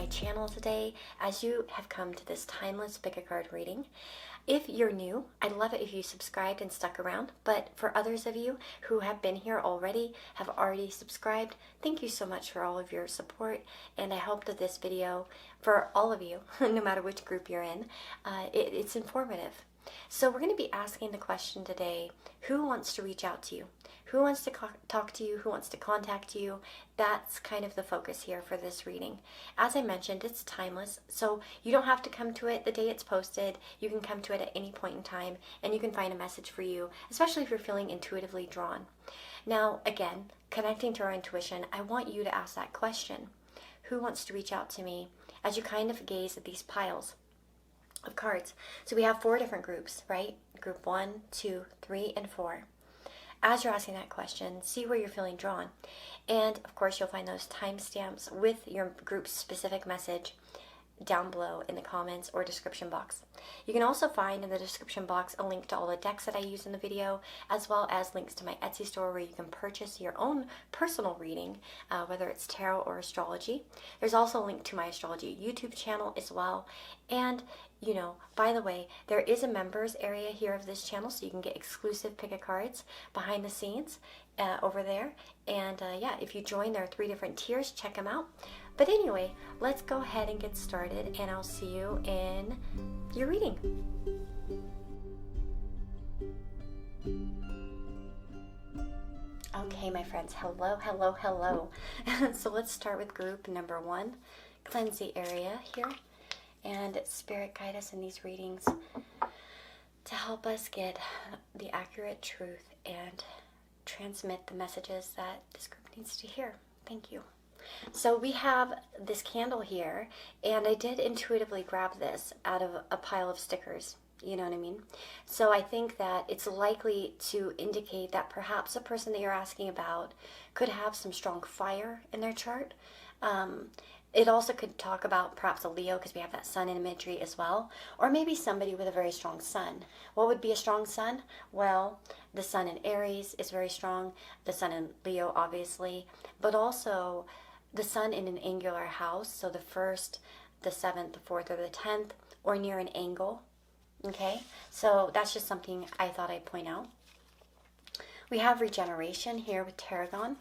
my channel today as you have come to this timeless pick a card reading. If you're new, I'd love it if you subscribed and stuck around, but for others of you who have been here already, have already subscribed, thank you so much for all of your support, and I hope that this video, for all of you, no matter which group you're in, it's informative. So we're going to be asking the question today, who wants to reach out to you? Who wants to talk to you? Who wants to contact you? That's kind of the focus here for this reading. As I mentioned, it's timeless, so you don't have to come to it the day it's posted. You can come to it at any point in time, and you can find a message for you, especially if you're feeling intuitively drawn. Now, again, connecting to our intuition, I want you to ask that question. Who wants to reach out to me? As you kind of gaze at these piles of cards. So we have 4 different groups, right? Group 1, 2, 3, and 4. As you're asking that question, see where you're feeling drawn. And of course, you'll find those timestamps with your group's specific message down below in the comments or description box. You can also find in the description box a link to all the decks that I use in the video, as well as links to my Etsy store where you can purchase your own personal reading, whether it's tarot or astrology. There's also a link to my astrology YouTube channel as well. And you know, by the way, there is a members area here of this channel, so you can get exclusive pick-a-cards behind the scenes over there. And yeah, if you join, there are 3 different tiers. Check them out. But anyway, let's go ahead and get started, and I'll see you in your reading. Okay, my friends, hello, hello, hello. So let's start with group number 1, cleanse the area here. And Spirit, guide us in these readings to help us get the accurate truth and transmit the messages that this group needs to hear. Thank you. So we have this candle here, and I did intuitively grab this out of a pile of stickers. You know what I mean? So I think that it's likely to indicate that perhaps the person that you're asking about could have some strong fire in their chart. It also could talk about perhaps a Leo, because we have that sun imagery as well, or maybe somebody with a very strong sun. What would be a strong sun? Well, the sun in Aries is very strong, the sun in Leo obviously, but also the sun in an angular house, so the 1st, the 7th, the 4th, or the 10th, or near an angle. Okay, so that's just something I thought I'd point out. We have regeneration here with Tarragon.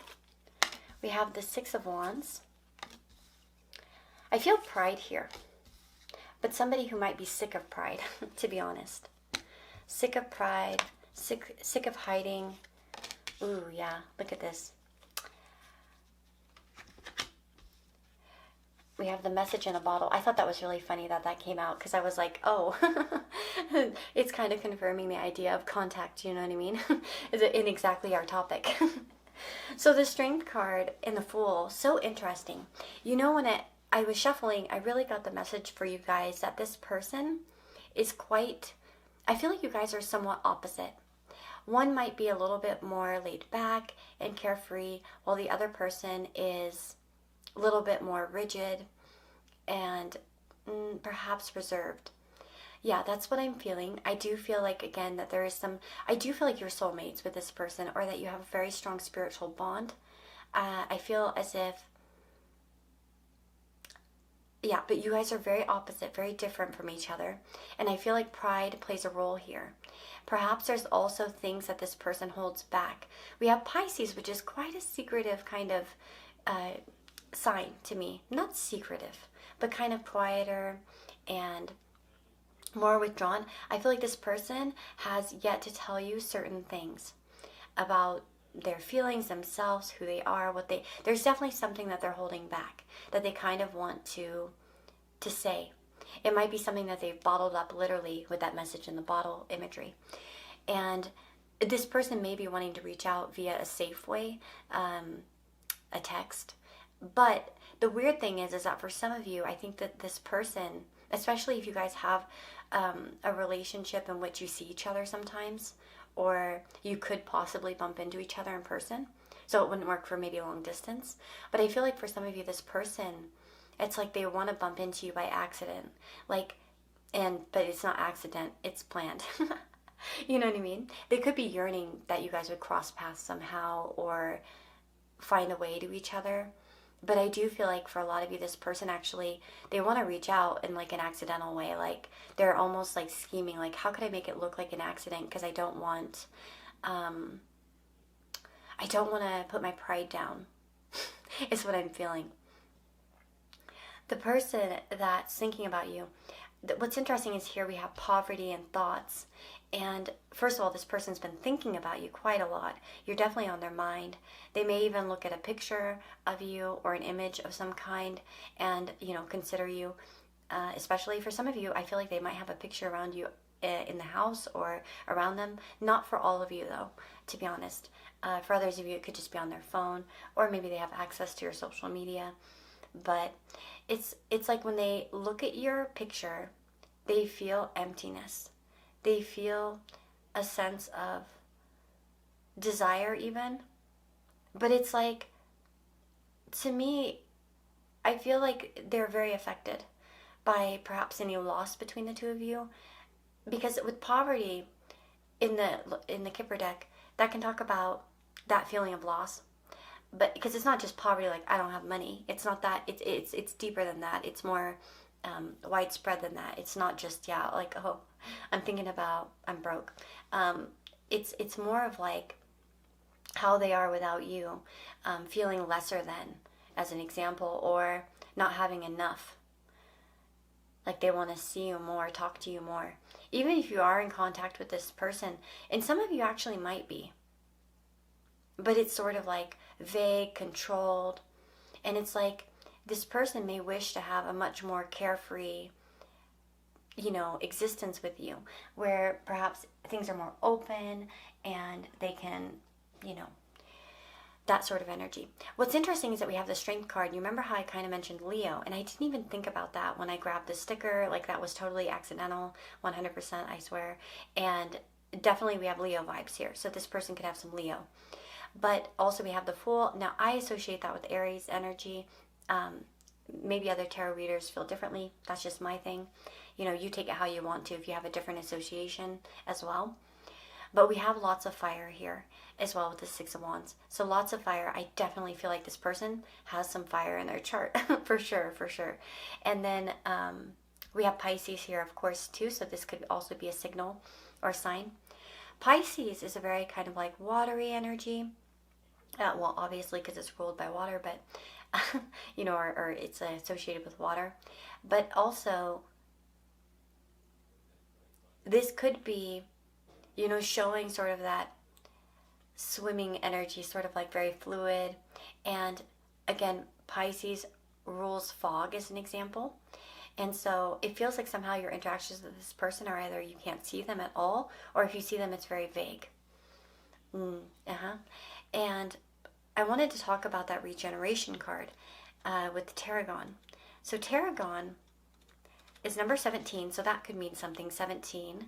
We have the 6 of Wands. I feel pride here, but somebody who might be sick of pride, to be honest. Sick of pride, sick of hiding. Ooh, yeah, look at this. We have the message in a bottle. I thought that was really funny that that came out, because I was like, oh, it's kind of confirming the idea of contact, you know what I mean? In exactly our topic. So the Strength card in the Fool, so interesting. You know, when I was shuffling, I really got the message for you guys that this person is quite, I feel like you guys are somewhat opposite. One might be a little bit more laid back and carefree, while the other person is a little bit more rigid and perhaps reserved. Yeah, that's what I'm feeling. I do feel like, again, that there is I do feel like you're soulmates with this person, or that you have a very strong spiritual bond. I feel as if, yeah, but you guys are very opposite, very different from each other. And I feel like pride plays a role here. Perhaps there's also things that this person holds back. We have Pisces, which is quite a secretive kind of sign to me. Not secretive, but kind of quieter and more withdrawn. I feel like this person has yet to tell you certain things about their feelings, themselves, who they are, there's definitely something that they're holding back, that they kind of want to say. It might be something that they've bottled up, literally, with that message in the bottle imagery. And this person may be wanting to reach out via a safe way, a text. But the weird thing is that for some of you, I think that this person, especially if you guys have a relationship in which you see each other sometimes, or you could possibly bump into each other in person, so it wouldn't work for maybe a long distance. But I feel like for some of you, this person, it's like they want to bump into you by accident, but it's not accident, it's planned. You know what I mean? They could be yearning that you guys would cross paths somehow, or find a way to each other. But I do feel like for a lot of you, this person actually, they want to reach out in like an accidental way. Like they're almost like scheming, like how could I make it look like an accident? Because I don't want to put my pride down. Is what I'm feeling. The person that's thinking about you, what's interesting is here we have poverty and thoughts. And first of all, this person's been thinking about you quite a lot. You're definitely on their mind. They may even look at a picture of you or an image of some kind and, consider you. Especially for some of you, I feel like they might have a picture around you in the house or around them. Not for all of you, though, to be honest. For others of you, it could just be on their phone, or maybe they have access to your social media. But it's like when they look at your picture, they feel emptiness. They feel a sense of desire even. But it's like, to me, I feel like they're very affected by perhaps any loss between the two of you. Because with poverty in the Kipper deck, that can talk about that feeling of loss. But because it's not just poverty, like I don't have money. It's not that. It's deeper than that. It's more widespread than that. It's not just like, oh, I'm thinking about I'm broke. It's more of like how they are without you, feeling lesser than, as an example, or not having enough. Like they want to see you more, talk to you more. Even if you are in contact with this person, and some of you actually might be, but it's sort of like vague, controlled, and it's like this person may wish to have a much more carefree, existence with you, where perhaps things are more open and they can, that sort of energy. What's interesting is that we have the Strength card. You remember how I kind of mentioned Leo, and I didn't even think about that when I grabbed the sticker. Like that was totally accidental, 100%, I swear. And definitely we have Leo vibes here. So this person could have some Leo. But also we have the Fool. Now I associate that with Aries energy. Maybe other tarot readers feel differently. That's just my thing. You take it how you want to if you have a different association as well. But we have lots of fire here as well with the Six of Wands. So lots of fire. I definitely feel like this person has some fire in their chart. for sure. And then we have Pisces here, of course, too. So this could also be a signal or sign. Pisces is a very kind of like watery energy. Well, obviously because it's ruled by water, but, or it's associated with water. But also, this could be, showing sort of that swimming energy, sort of like very fluid. And again, Pisces rules fog as an example. And so it feels like somehow your interactions with this person are either you can't see them at all, or if you see them, it's very vague. And I wanted to talk about that regeneration card with the Tarragon. So Tarragon is number 17, so that could mean something. 17.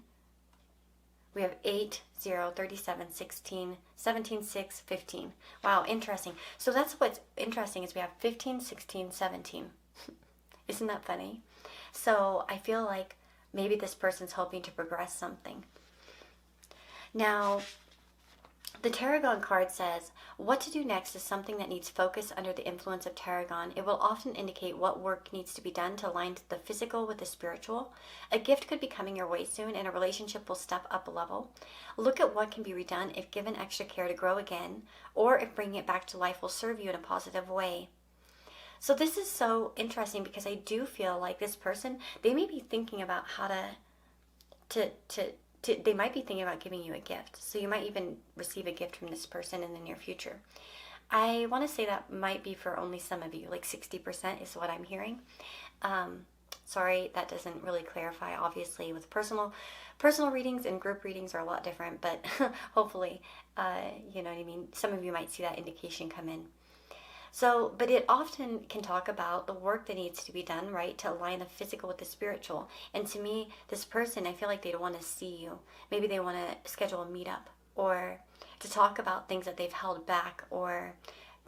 We have 8, 0, 37, 16, 17, 6, 15. Wow, interesting. So that's what's interesting is we have 15, 16, 17. Isn't that funny? So I feel like maybe this person's hoping to progress something. Now, the Tarragon card says, what to do next is something that needs focus under the influence of Tarragon. It will often indicate what work needs to be done to align the physical with the spiritual. A gift could be coming your way soon, and a relationship will step up a level. Look at what can be redone if given extra care to grow again, or if bringing it back to life will serve you in a positive way. So this is so interesting because I do feel like this person, they may be thinking about how they might be thinking about giving you a gift. So you might even receive a gift from this person in the near future. I want to say that might be for only some of you, like 60% is what I'm hearing. Sorry, that doesn't really clarify. Obviously, with personal readings and group readings are a lot different, but hopefully, you know what I mean? Some of you might see that indication come in. So, but it often can talk about the work that needs to be done, right, to align the physical with the spiritual. And to me, this person, I feel like they'd want to see you. Maybe they want to schedule a meetup or to talk about things that they've held back or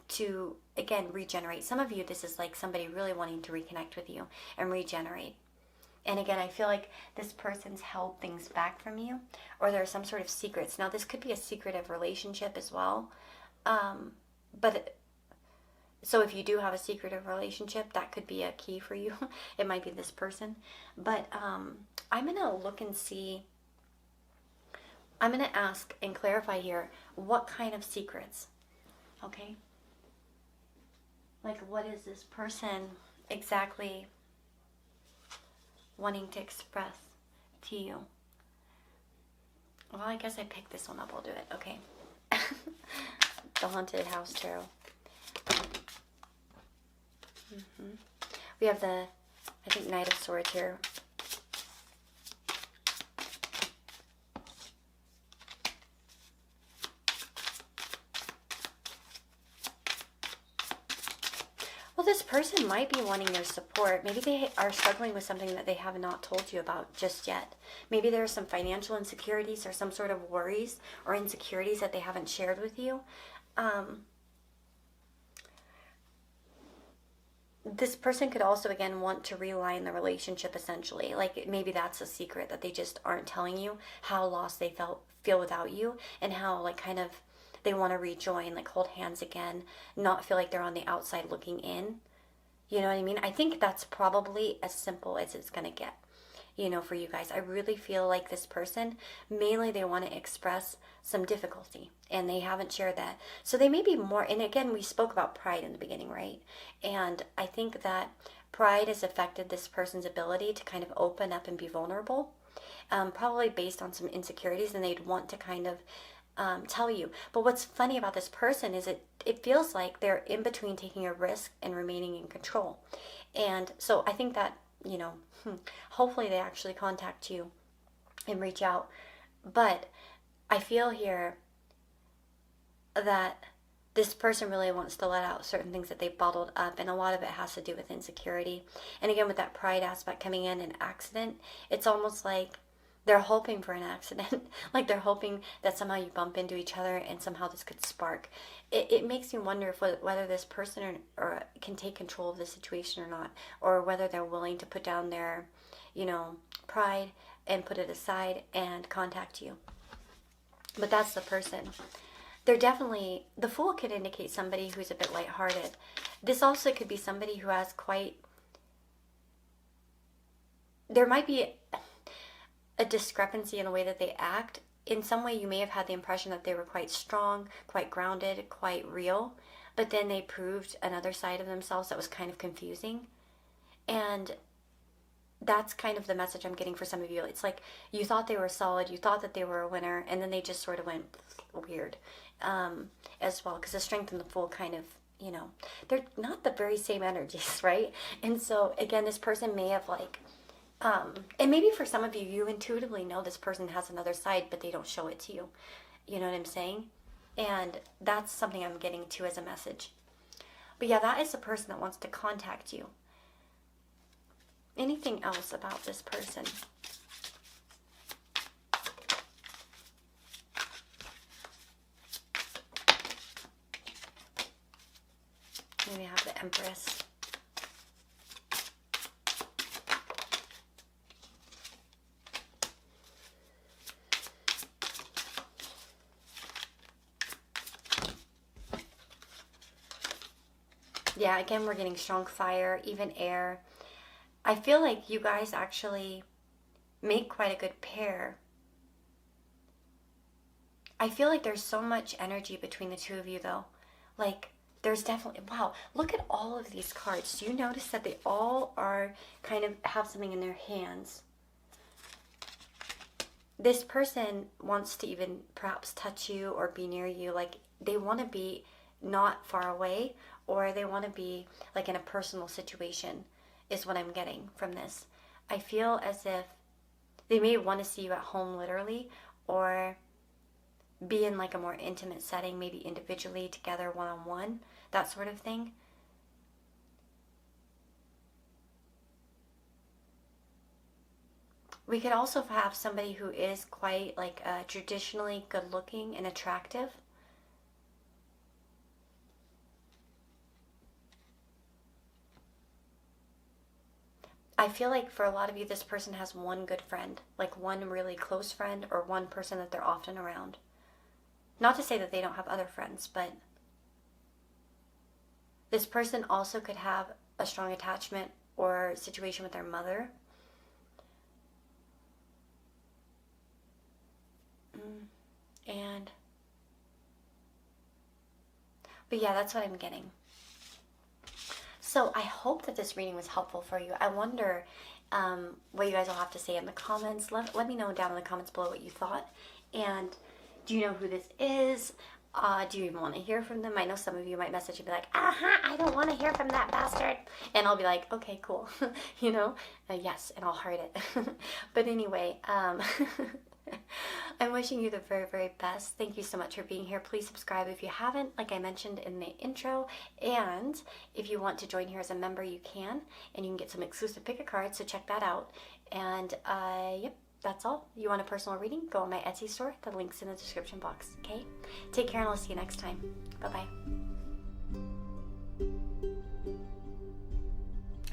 to, again, regenerate. Some of you, this is like somebody really wanting to reconnect with you and regenerate. And again, I feel like this person's held things back from you or there are some sort of secrets. Now, this could be a secretive relationship as well. But So if you do have a secretive relationship, that could be a key for you. It might be this person. But I'm going to look and see. I'm going to ask and clarify here, what kind of secrets? Okay? Like, what is this person exactly wanting to express to you? Well, I guess I picked this one up. I'll do it. Okay. The Haunted House Tarot. We have the, I think, Knight of Swords here. Well, this person might be wanting your support. Maybe they are struggling with something that they have not told you about just yet. Maybe there are some financial insecurities or some sort of worries or insecurities that they haven't shared with you. This person could also, again, want to realign the relationship, essentially. Like, maybe that's a secret that they just aren't telling you, how lost they feel without you, and how, like, kind of they want to rejoin, like hold hands again, not feel like they're on the outside looking in. You know what I mean? I think that's probably as simple as it's going to get, you know, for you guys. I really feel like this person, mainly they want to express some difficulty and they haven't shared that. So they may be more, and again, we spoke about pride in the beginning, right? And I think that pride has affected this person's ability to kind of open up and be vulnerable, probably based on some insecurities, and they'd want to kind of tell you. But what's funny about this person is it feels like they're in between taking a risk and remaining in control. And so I think that, you know, hopefully they actually contact you and reach out. But I feel here that this person really wants to let out certain things that they bottled up, and a lot of it has to do with insecurity. And again, with that pride aspect coming in, an accident, it's almost like they're hoping for an accident. Like they're hoping that somehow you bump into each other and somehow this could spark. It makes me wonder if whether this person or can take control of the situation or not, or whether they're willing to put down their, you know, pride and put it aside and contact you. But that's the person. They're definitely, the Fool could indicate somebody who's a bit lighthearted. This also could be somebody who has quite, there might be a discrepancy in the way that they act. In some way, you may have had the impression that they were quite strong, quite grounded, quite real, but then they proved another side of themselves that was kind of confusing. And that's kind of the message I'm getting for some of you. It's like you thought they were solid, you thought that they were a winner, and then they just sort of went weird as well. Because the Strength and the Fool kind of, you know, they're not the very same energies, right? And so, again, this person may have like, and maybe for some of you, you intuitively know this person has another side, but they don't show it to you. You know what I'm saying? And that's something I'm getting to as a message. But yeah, that is the person that wants to contact you. Anything else about this person? Maybe I have the Empress. Yeah, again, we're getting strong fire, even air. I feel like you guys actually make quite a good pair. I feel like there's so much energy between the two of you, though. Like, there's definitely, wow, look at all of these cards. Do you notice that they all are kind of have something in their hands? This person wants to even perhaps touch you or be near you. Like, they want to be not far away, or they want to be like in a personal situation, is what I'm getting from this. I feel as if they may want to see you at home literally, or be in like a more intimate setting, maybe individually, together, one-on-one, that sort of thing. We could also have somebody who is quite like traditionally good looking and attractive. I feel like for a lot of you, this person has one good friend, like one really close friend, or one person that they're often around. Not to say that they don't have other friends, but This person also could have a strong attachment or situation with their mother. And, but yeah, that's what I'm getting. So I hope that this reading was helpful for you. I wonder what you guys will have to say in the comments. Let me know down in the comments below what you thought. And do you know who this is? Do you even want to hear from them? I know some of you might message and be like, I don't want to hear from that bastard. And I'll be like, okay, cool. You know? Yes, and I'll heart it. But anyway, I'm wishing you the very, very best. Thank you so much for being here. Please subscribe if you haven't, like I mentioned in the intro. And if you want to join here as a member, you can. And you can get some exclusive pick a card, so check that out. And yep, that's all. You want a personal reading? Go on my Etsy store. The link's in the description box. Okay? Take care, and I'll see you next time. Bye-bye.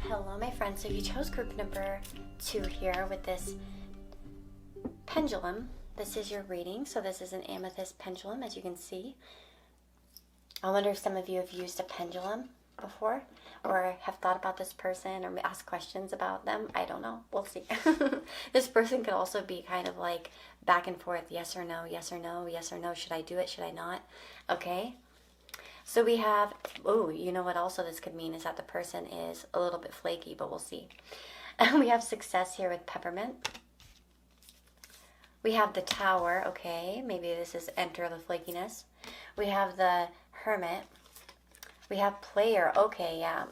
Hello, my friends. So you chose group number 2 here with this pendulum. This is your reading. So this is an amethyst pendulum, as you can see. I wonder if some of you have used a pendulum before, or have thought about this person, or asked questions about them. I don't know. We'll see. This person could also be kind of like back and forth, yes or no, yes or no, yes or no. Should I do it? Should I not? Okay. So we have, oh, you know what also this could mean is that the person is a little bit flaky, but we'll see. We have success here with peppermint. We have the Tower, okay, maybe this is enter the flakiness. We have the Hermit. We have Player, okay, yeah.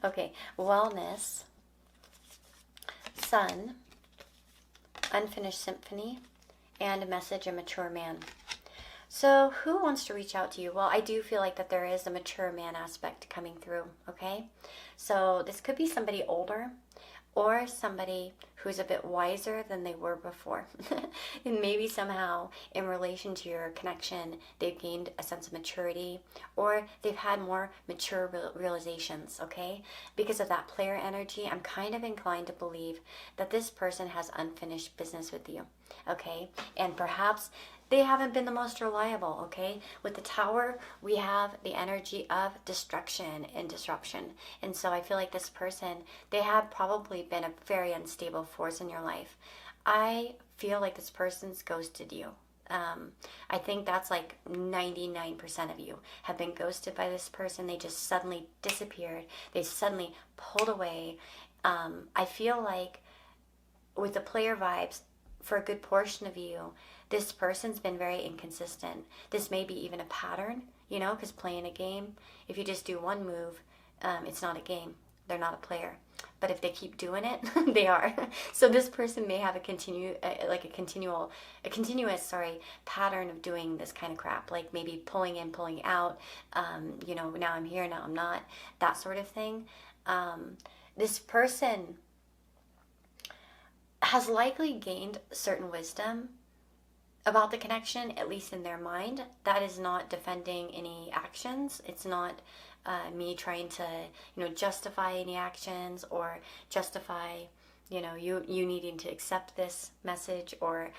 Okay, Wellness, Sun, Unfinished Symphony, and a Message, a Mature Man. So who wants to reach out to you? Well, I do feel like that there is a mature man aspect coming through, okay? So this could be somebody older, or somebody who's a bit wiser than they were before. And maybe somehow in relation to your connection, they've gained a sense of maturity, or they've had more mature realizations, okay? Because of that player energy, I'm kind of inclined to believe that this person has unfinished business with you, okay? And perhaps they haven't been the most reliable, okay? With the Tower, we have the energy of destruction and disruption. And so I feel like this person, they have probably been a very unstable force in your life. I feel like this person's ghosted you. I think that's like 99% of you have been ghosted by this person. They just suddenly disappeared. They suddenly pulled away. I feel like with the player vibes, for a good portion of you, this person's been very inconsistent. This may be even a pattern, you know, because playing a game, if you just do one move, it's not a game. They're not a player. But if they keep doing it, they are. So this person may have a continuous pattern of doing this kind of crap, like maybe pulling in, pulling out. You know, now I'm here, now I'm not. That sort of thing. This person has likely gained certain wisdom about the connection, at least in their mind. That is not defending any actions. It's not me trying to, you know, justify any actions or justify, you know, you needing to accept this message or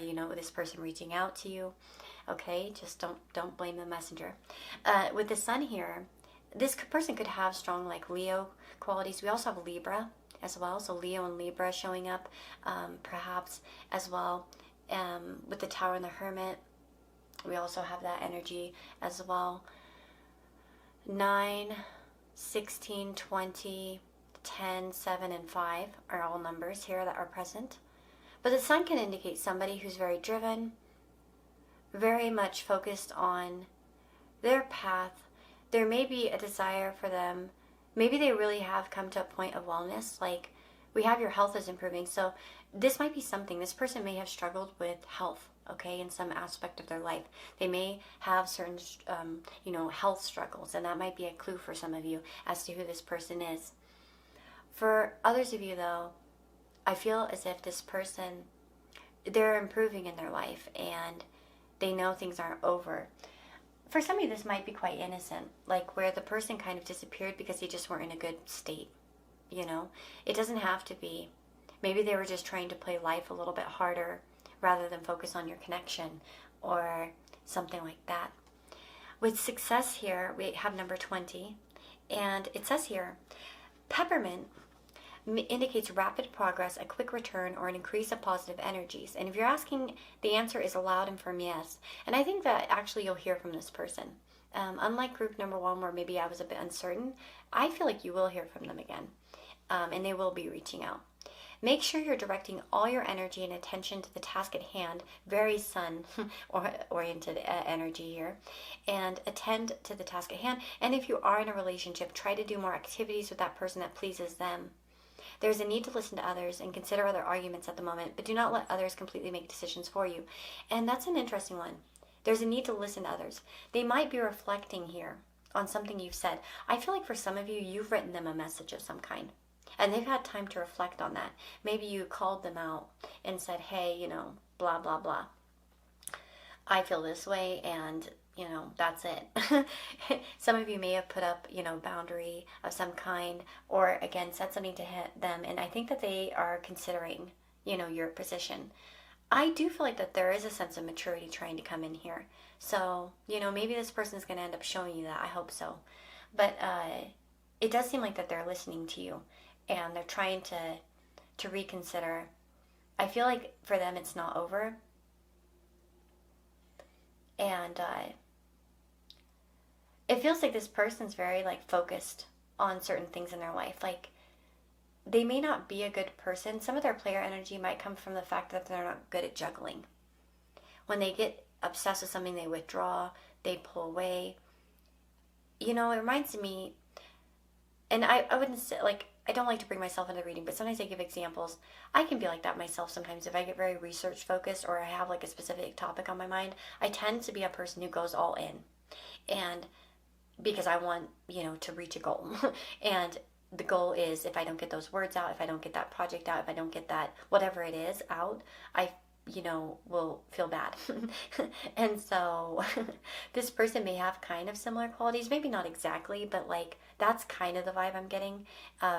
you know, this person reaching out to you. Okay, just don't blame the messenger. With the Sun here, this person could have strong like Leo qualities. We also have Libra as well, so Leo and Libra showing up perhaps as well. With the Tower and the Hermit, we also have that energy as well. 9, 16, 20, 10, 7, and 5 are all numbers here that are present. But the Sun can indicate somebody who's very driven, very much focused on their path. There may be a desire for them. Maybe they really have come to a point of wellness, like we have your health is improving. So this might be something. This person may have struggled with health, okay, in some aspect of their life. They may have certain, you know, health struggles, and that might be a clue for some of you as to who this person is. For others of you, though, I feel as if this person, they're improving in their life, and they know things aren't over. For some of you, this might be quite innocent, like where the person kind of disappeared because they just weren't in a good state, you know? It doesn't have to be. Maybe they were just trying to play life a little bit harder rather than focus on your connection or something like that. with success here, we have number 20, and it says here, peppermint indicates rapid progress, a quick return, or an increase of positive energies. And if you're asking, the answer is a loud and firm yes. And I think that actually you'll hear from this person. Unlike group number 1, where maybe I was a bit uncertain, I feel like you will hear from them again, and they will be reaching out. Make sure you're directing all your energy and attention to the task at hand, very sun-oriented energy here, and attend to the task at hand. And if you are in a relationship, try to do more activities with that person that pleases them. There's a need to listen to others and consider other arguments at the moment, but do not let others completely make decisions for you. And that's an interesting one. There's a need to listen to others. They might be reflecting here on something you've said. I feel like for some of you, you've written them a message of some kind. And they've had time to reflect on that. Maybe you called them out and said, hey, blah, blah, blah. I feel this way, and, that's it. Some of you may have put up, boundary of some kind, or, again, said something to them. And I think that they are considering, your position. I do feel like that there is a sense of maturity trying to come in here. So, maybe this person is going to end up showing you that. I hope so. But it does seem like that they're listening to you. And they're trying to reconsider. I feel like for them it's not over. And it feels like this person's very focused on certain things in their life. Like, they may not be a good person. Some of their player energy might come from the fact that they're not good at juggling. When they get obsessed with something, they withdraw, they pull away. It reminds me, and I wouldn't say, I don't like to bring myself into reading, but sometimes I give examples. I can be like that myself sometimes. If I get very research focused, or I have a specific topic on my mind, I tend to be a person who goes all in. And because I want, to reach a goal. And the goal is, if I don't get those words out, if I don't get that project out, if I don't get that, whatever it is out, I will feel bad. And so this person may have kind of similar qualities, maybe not exactly, but that's kind of the vibe I'm getting.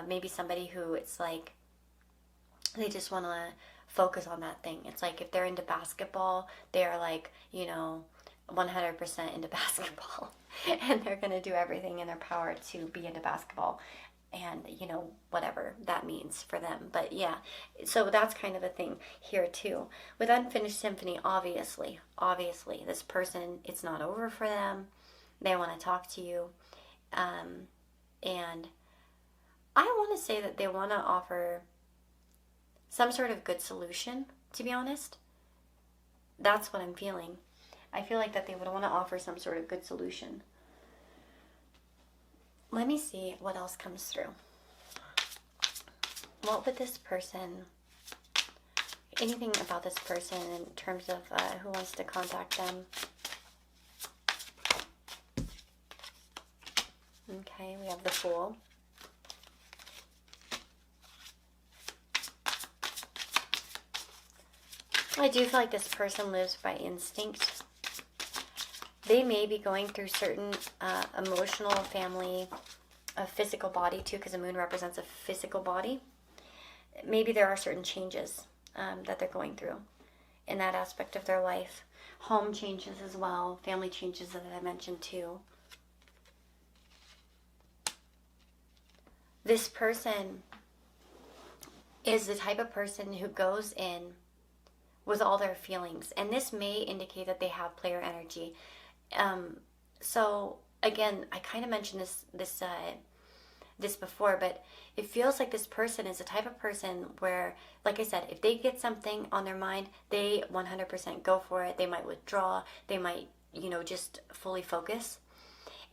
Maybe somebody who it's they just want to focus on that thing. It's if they're into basketball, they're 100% into basketball, and they're going to do everything in their power to be into basketball. And, whatever that means for them. But yeah, so that's kind of a thing here too. With Unfinished Symphony, obviously, this person, it's not over for them. They want to talk to you. And I want to say that they want to offer some sort of good solution, to be honest. That's what I'm feeling. I feel like that they would want to offer some sort of good solution. Let me see what else comes through. What would this person, anything about this person in terms of who wants to contact them? Okay, we have the Fool. I do feel like this person lives by instinct. They may be going through certain emotional, family, physical body too, because the moon represents a physical body. Maybe there are certain changes that they're going through in that aspect of their life. Home changes as well, family changes that I mentioned too. This person is the type of person who goes in with all their feelings, and this may indicate that they have player energy. So again, I kind of mentioned this before, but it feels like this person is the type of person where, like I said, if they get something on their mind, they 100% go for it. They might withdraw. They might, just fully focus.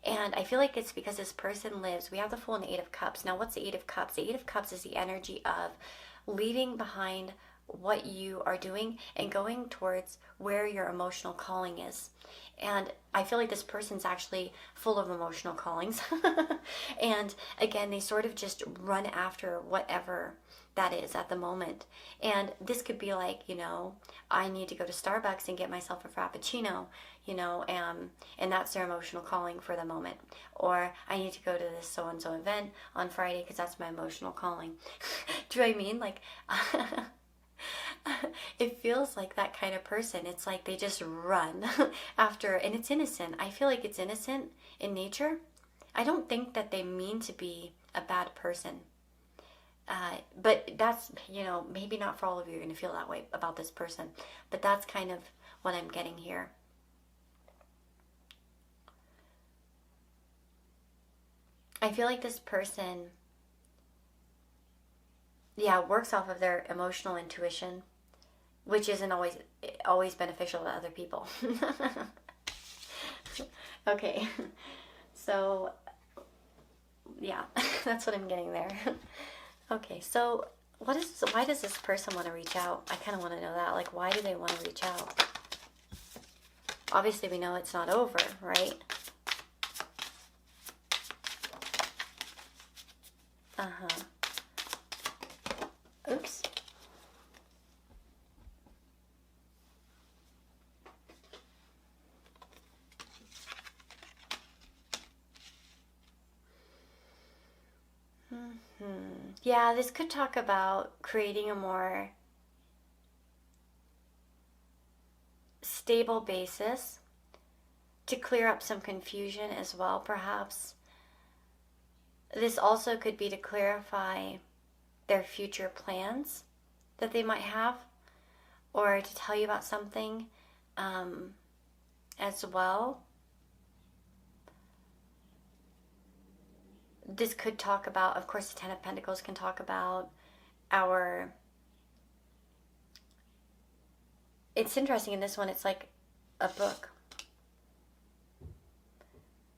And I feel like it's because this person lives, we have the Fool and the Eight of Cups. Now, what's the Eight of Cups? The Eight of Cups is the energy of leaving behind what you are doing and going towards where your emotional calling is. And I feel like this person's actually full of emotional callings. And again, they sort of just run after whatever that is at the moment. And this could be like, I need to go to Starbucks and get myself a Frappuccino, and that's their emotional calling for the moment. Or I need to go to this so-and-so event on Friday because that's my emotional calling. Do you know what I mean? It feels like that kind of person. It's like they just run after, and it's innocent. I feel like it's innocent in nature. I don't think that they mean to be a bad person. But that's, maybe not for all of you are going to feel that way about this person. But that's kind of what I'm getting here. I feel like this person, works off of their emotional intuition, which isn't always beneficial to other people. Okay. So, yeah, that's what I'm getting there. Okay, so why does this person want to reach out? I kind of want to know that. Like, why do they want to reach out? Obviously, we know it's not over, right? Uh-huh. Oops. Yeah, this could talk about creating a more stable basis to clear up some confusion as well, perhaps. This also could be to clarify their future plans that they might have, or to tell you about something as well. This could talk about, of course, the Ten of Pentacles can talk about it's interesting in this one, it's like a book.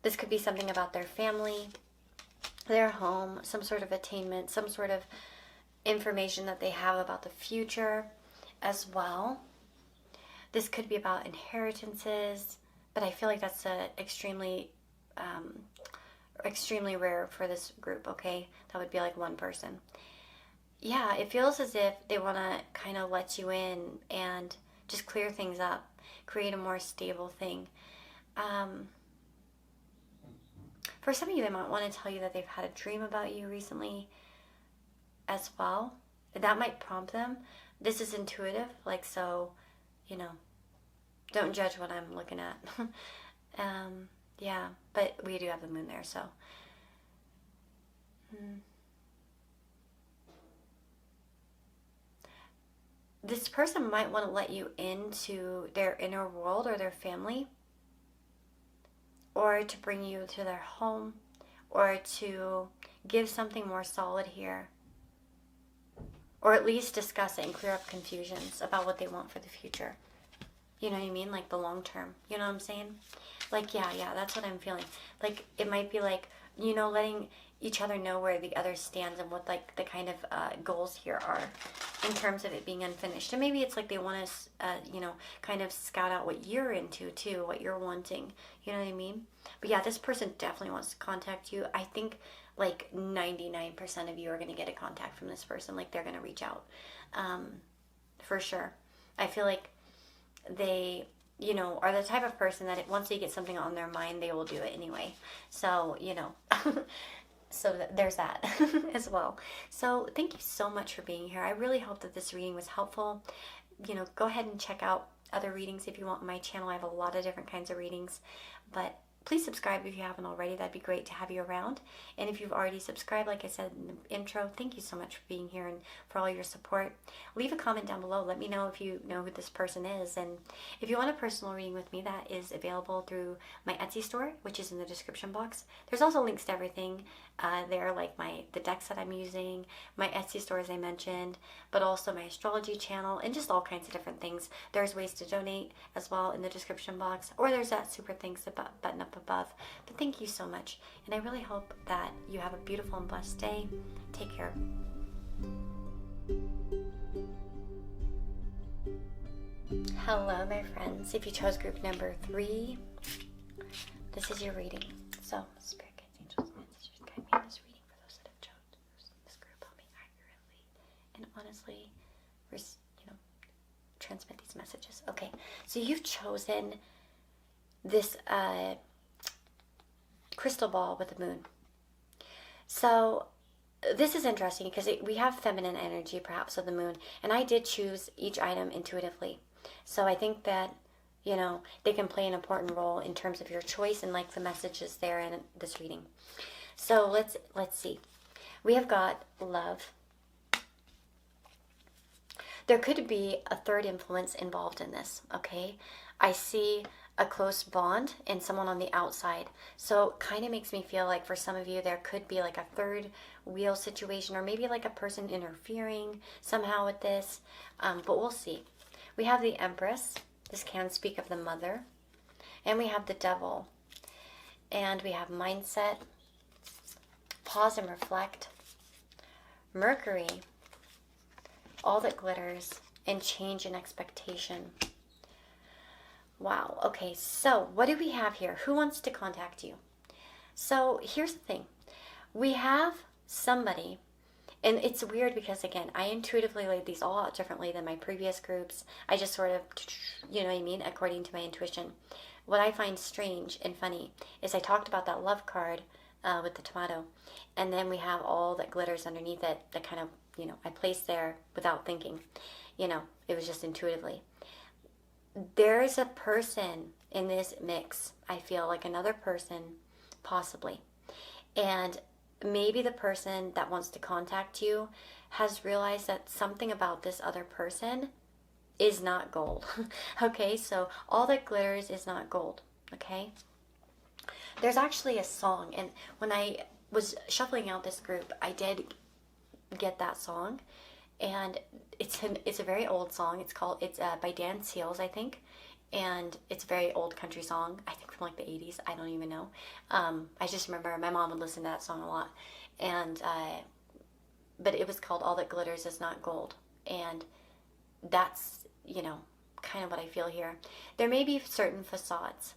This could be something about their family, their home, some sort of attainment, some sort of information that they have about the future as well. This could be about inheritances, but I feel like that's extremely rare for this group, okay? That would be like one person. Yeah, it feels as if they want to kind of let you in and just clear things up, create a more stable thing. For some of you, they might want to tell you that they've had a dream about you recently as well. That might prompt them. This is intuitive, like, so, don't judge what I'm looking at. Yeah, but we do have the moon there, so. This person might want to let you into their inner world or their family, or to bring you to their home, or to give something more solid here, or at least discuss it and clear up confusions about what they want for the future. You know what I mean? Like the long term. You know what I'm saying? Like, yeah, that's what I'm feeling. Like, it might be like, letting each other know where the other stands and what, like, the kind of goals here are in terms of it being unfinished. And maybe it's like they want to, kind of scout out what you're into, too, what you're wanting. You know what I mean? But, yeah, this person definitely wants to contact you. I think, like, 99% of you are going to get a contact from this person. Like, they're going to reach out. For sure. I feel like they, are the type of person that once they get something on their mind, they will do it anyway. So, so there's that as well. So thank you so much for being here. I really hope that this reading was helpful. Go ahead and check out other readings if you want on my channel. I have a lot of different kinds of readings, but please subscribe if you haven't already. That'd be great to have you around. And if you've already subscribed, like I said in the intro, thank you so much for being here and for all your support. Leave a comment down below. Let me know if you know who this person is. And if you want a personal reading with me, that is available through my Etsy store, which is in the description box. There's also links to everything there, like the decks that I'm using, my Etsy store, as I mentioned, but also my astrology channel, and just all kinds of different things. There's ways to donate as well in the description box, or there's that super thanks button up above. But thank you so much, and I really hope that you have a beautiful and blessed day. Take care. Hello, my friends. If you chose group number 3, this is your reading. So, Spirit Guides, Angels, and Ancestors, guide me in this reading for those that have chosen this group. Help me accurately and honestly, transmit these messages. Okay, so you've chosen this crystal ball with the moon. So this is interesting because we have feminine energy, perhaps, of the moon, and I did choose each item intuitively. So I think that, they can play an important role in terms of your choice and like the messages there in this reading. So let's see. We have got love. There could be a third influence involved in this, okay? I see a close bond and someone on the outside. So kind of makes me feel like for some of you there could be like a third wheel situation, or maybe like a person interfering somehow with this, but we'll see. We have the Empress. This can speak of the mother. And we have the Devil. And we have mindset, pause and reflect, Mercury, all that glitters, and change in expectation. Wow. Okay, so what do we have here? Who wants to contact you? So here's the thing. We have somebody, and it's weird because, again, I intuitively laid these all out differently than my previous groups. I just sort of, you know what I mean, according to my intuition. What I find strange and funny is I talked about that love card with the tomato, and then we have all that glitters underneath it that kind of, I placed there without thinking. It was just intuitively. There's a person in this mix, I feel like another person, possibly. And maybe the person that wants to contact you has realized that something about this other person is not gold. Okay, so all that glitters is not gold. Okay, there's actually a song, and when I was shuffling out this group, I did get that song, and it's a very old song. It's by Dan Seals, I think, and it's a very old country song. I think from like the 80s. I don't even know. I just remember my mom would listen to that song a lot, and but it was called "All That Glitters Is Not Gold," and that's kind of what I feel here. There may be certain facades.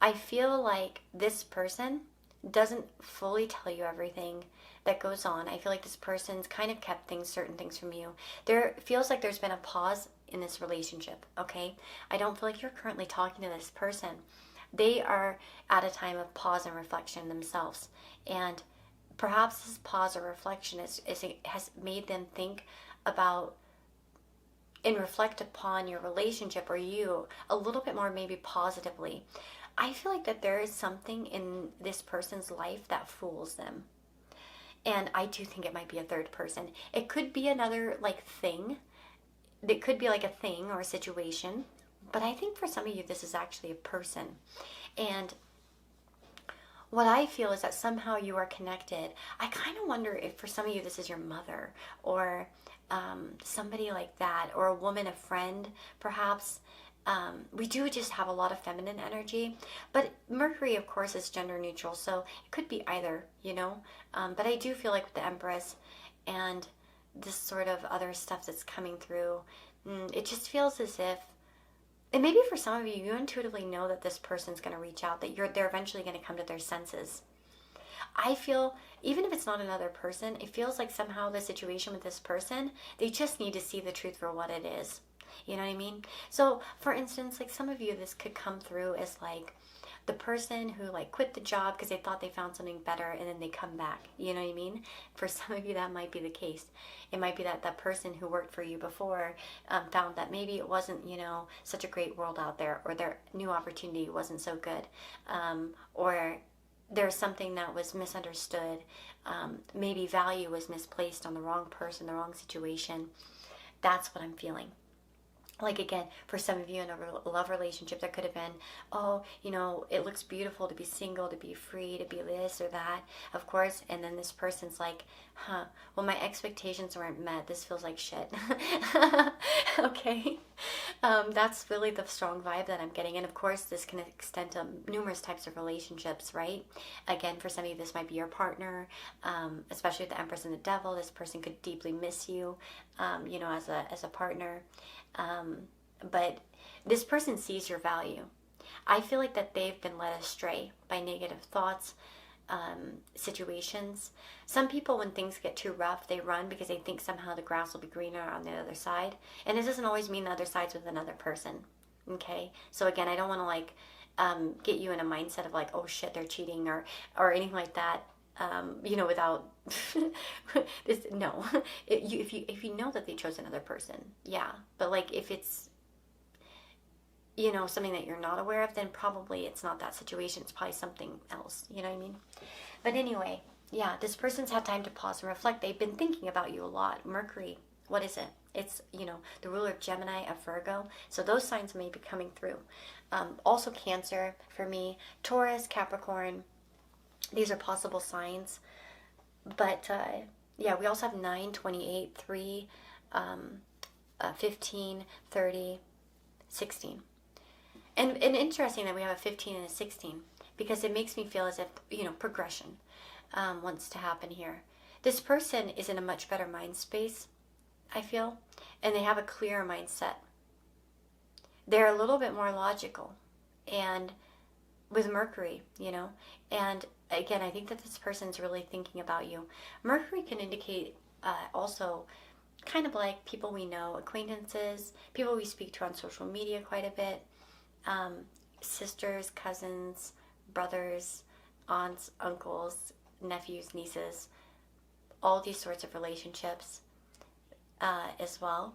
I feel like this person doesn't fully tell you everything that goes on. I feel like this person's kind of kept certain things from you. There feels like there's been a pause in this relationship, okay? I don't feel like you're currently talking to this person. They are at a time of pause and reflection themselves. And perhaps this pause or reflection has made them think about and reflect upon your relationship or you a little bit more, maybe positively. I feel like that there is something in this person's life that fools them. And I do think it might be a third person. It could be another thing. It could be like a thing or a situation. But I think for some of you, this is actually a person. And what I feel is that somehow you are connected. I kind of wonder if for some of you, this is your mother or somebody like that, or a woman, a friend, perhaps. We do just have a lot of feminine energy, but Mercury, of course, is gender neutral, so it could be either, but I do feel like with the Empress and this sort of other stuff that's coming through, it just feels as if, and maybe for some of you, you intuitively know that this person's going to reach out, that they're eventually going to come to their senses. I feel, even if it's not another person, it feels like somehow the situation with this person, they just need to see the truth for what it is. You know what I mean? So, for instance, some of you, this could come through as the person who quit the job because they thought they found something better, and then they come back. You know what I mean? For some of you, that might be the case. It might be that that person who worked for you before found that maybe it wasn't, such a great world out there, or their new opportunity wasn't so good, or there's something that was misunderstood. Maybe value was misplaced on the wrong person, the wrong situation. That's what I'm feeling. Again, for some of you in a love relationship, there could have been, it looks beautiful to be single, to be free, to be this or that, of course. And then this person's like, well, my expectations weren't met. This feels like shit. Okay. That's really the strong vibe that I'm getting. And of course, this can extend to numerous types of relationships, right? Again, for some of you, this might be your partner, especially with the Empress and the Devil. This person could deeply miss you, as a partner. But this person sees your value. I feel like that they've been led astray by negative thoughts, situations. Some people, when things get too rough, they run because they think somehow the grass will be greener on the other side. And it doesn't always mean the other side's with another person. Okay? So again, I don't want to get you in a mindset of oh shit, they're cheating or anything like that. without this. No, if you know that they chose another person, yeah. But like if it's something that you're not aware of, then probably it's not that situation. It's probably something else. You know what I mean? But anyway, yeah, this person's had time to pause and reflect. They've been thinking about you a lot. Mercury, what is it? It's, the ruler of Gemini, of Virgo. So those signs may be coming through. Also Cancer for me, Taurus, Capricorn. These are possible signs. But, yeah, we also have 9, 28, 3, 15, 30, 16. And interesting that we have a 15 and a 16, because it makes me feel as if, progression wants to happen here. This person is in a much better mind space, I feel, and they have a clearer mindset. They're a little bit more logical, and with Mercury, and again, I think that this person's really thinking about you. Mercury can indicate also kind of like people we know, acquaintances, people we speak to on social media quite a bit, sisters, cousins, brothers, aunts, uncles, nephews, nieces, all these sorts of relationships as well.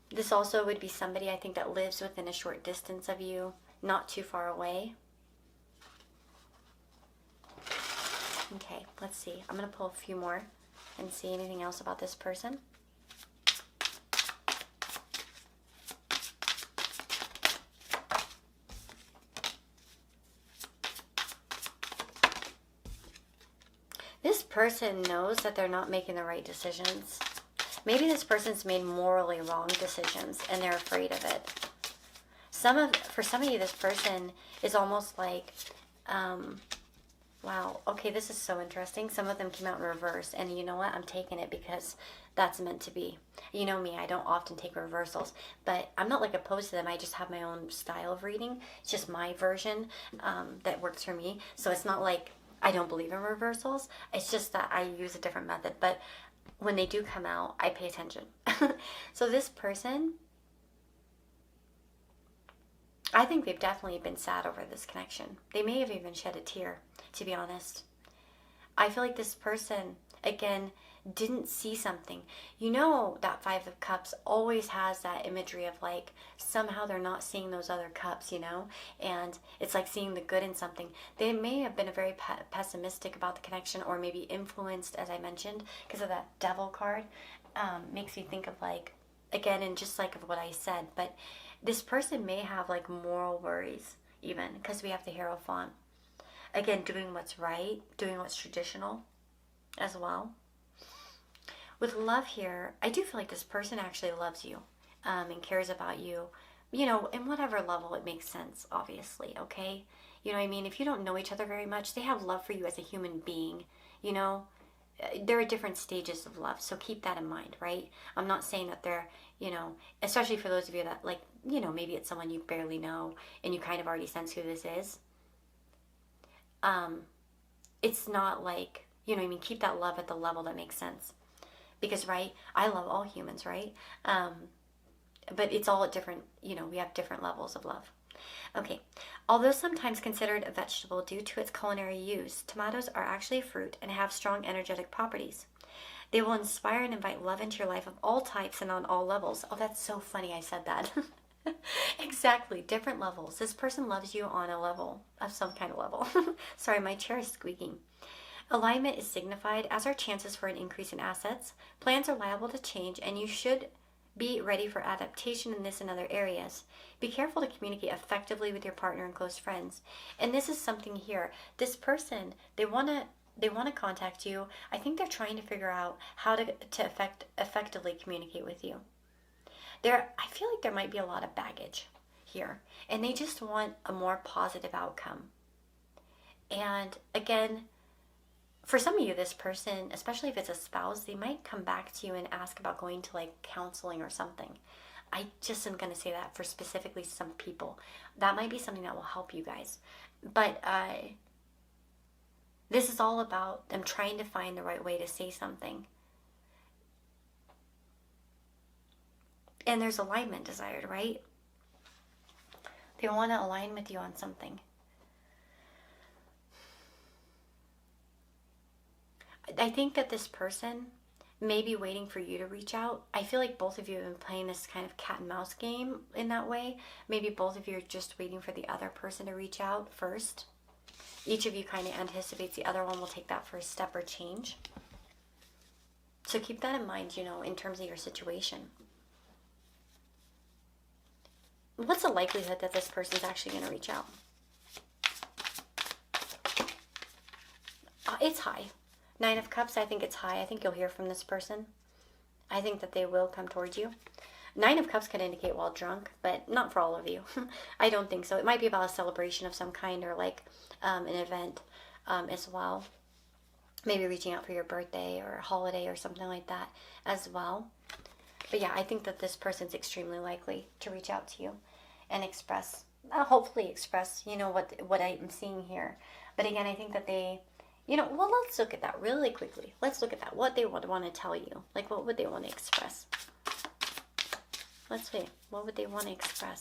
This also would be somebody, I think, that lives within a short distance of you, not too far away. Okay, let's see. I'm going to pull a few more and see anything else about this person. This person knows that they're not making the right decisions. Maybe this person's made morally wrong decisions and they're afraid of it. For some of you, this person is almost like, wow, okay, this is so interesting. Some of them came out in reverse, and you know what? I'm taking it because that's meant to be. You know me, I don't often take reversals, but I'm not like opposed to them. I just have my own style of reading. It's just my version that works for me. So it's not like I don't believe in reversals. It's just that I use a different method. But when they do come out, I pay attention. So this person, I think they've definitely been sad over this connection. They may have even shed a tear, to be honest. I feel like this person, again, didn't see something. That Five of Cups always has that imagery of like, somehow they're not seeing those other cups, and it's like seeing the good in something. They may have been very pessimistic about the connection, or maybe influenced, as I mentioned, because of that Devil card. Makes me think of like, again, and just like of what I said, but this person may have like moral worries even, because we have the Hierophant. Again, doing what's right, doing what's traditional as well. With love here, I do feel like this person actually loves you and cares about you, in whatever level it makes sense, obviously, okay? You know what I mean? If you don't know each other very much, they have love for you as a human being, There are different stages of love, so keep that in mind, right? I'm not saying that they're, especially for those of you that, like, maybe it's someone you barely know and you kind of already sense who this is. It's not like, keep that love at the level that makes sense. Because, right, I love all humans, right? But it's all at different, we have different levels of love. Okay, although sometimes considered a vegetable due to its culinary use, tomatoes are actually a fruit and have strong energetic properties. They will inspire and invite love into your life of all types and on all levels. Oh, that's so funny I said that. Exactly, different levels. This person loves you on a level, of some kind of level. Sorry, my chair is squeaking. Alignment is signified as are chances for an increase in assets. Plans are liable to change, and you should be ready for adaptation in this and other areas. Be careful to communicate effectively with your partner and close friends. And this is something here. This person, they want to contact you. I think they're trying to figure out how to effectively communicate with you. I feel like there might be a lot of baggage here, and they just want a more positive outcome. And again, for some of you, this person, especially if it's a spouse, they might come back to you and ask about going to like counseling or something. I just am going to say that for specifically some people. That might be something that will help you guys. But this is all about them trying to find the right way to say something. And there's alignment desired, right? They want to align with you on something. I think that this person may be waiting for you to reach out. I feel like both of you have been playing this kind of cat and mouse game in that way. Maybe both of you are just waiting for the other person to reach out first. Each of you kind of anticipates the other one will take that first step or change. So keep that in mind, in terms of your situation. What's the likelihood that this person's actually going to reach out? It's high. 9 of Cups, I think it's high. I think you'll hear from this person. I think that they will come towards you. 9 of Cups could indicate while drunk, but not for all of you. I don't think so. It might be about a celebration of some kind, or like an event as well. Maybe reaching out for your birthday or a holiday or something like that as well. But yeah, I think that this person's extremely likely to reach out to you and express, hopefully express, what I'm seeing here. But again, I think that they, well, let's look at that really quickly. Let's look at that. What they would want to tell you. Like, what would they want to express? Let's see. What would they want to express?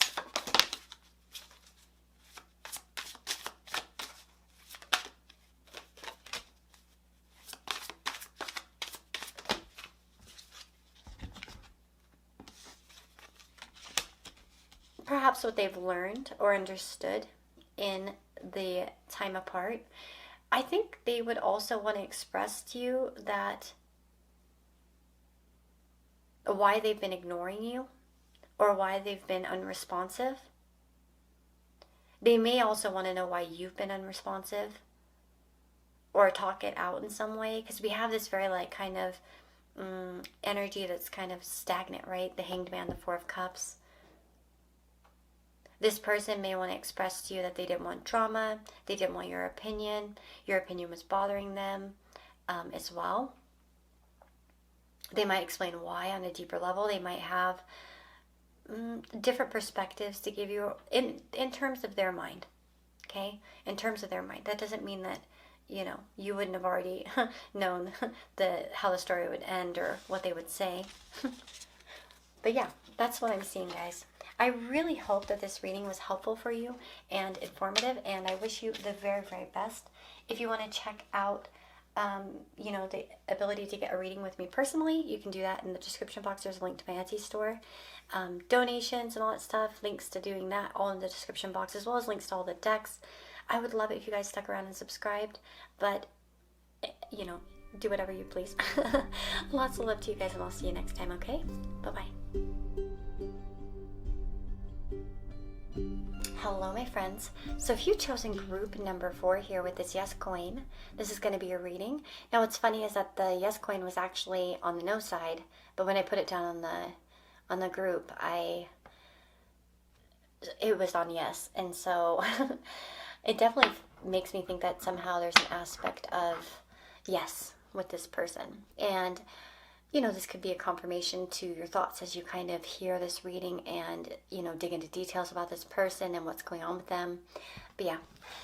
Perhaps what they've learned or understood in the time apart. I think they would also want to express to you that why they've been ignoring you or why they've been unresponsive. They may also want to know why you've been unresponsive or talk it out in some way, because we have this very like kind of energy that's kind of stagnant, right? The Hanged Man, the Four of Cups. This person may want to express to you that they didn't want drama, they didn't want your opinion was bothering them as well. They might explain why on a deeper level. They might have different perspectives to give you in terms of their mind, okay? In terms of their mind. That doesn't mean that, you wouldn't have already known how the story would end or what they would say. But yeah, that's what I'm seeing, guys. I really hope that this reading was helpful for you and informative, and I wish you the very, very best. If you want to check out, the ability to get a reading with me personally, you can do that in the description box. There's a link to my Etsy store. Donations and all that stuff, links to doing that, all in the description box, as well as links to all the decks. I would love it if you guys stuck around and subscribed, but, do whatever you please. Lots of love to you guys, and I'll see you next time, okay? Bye-bye. Hello, my friends. So if you've chosen group number 4 here with this yes coin, this is going to be your reading. Now what's funny is that the yes coin was actually on the no side, but when I put it down on the group, it was on yes. And so it definitely makes me think that somehow there's an aspect of yes with this person. And this could be a confirmation to your thoughts as you kind of hear this reading and, dig into details about this person and what's going on with them. But yeah,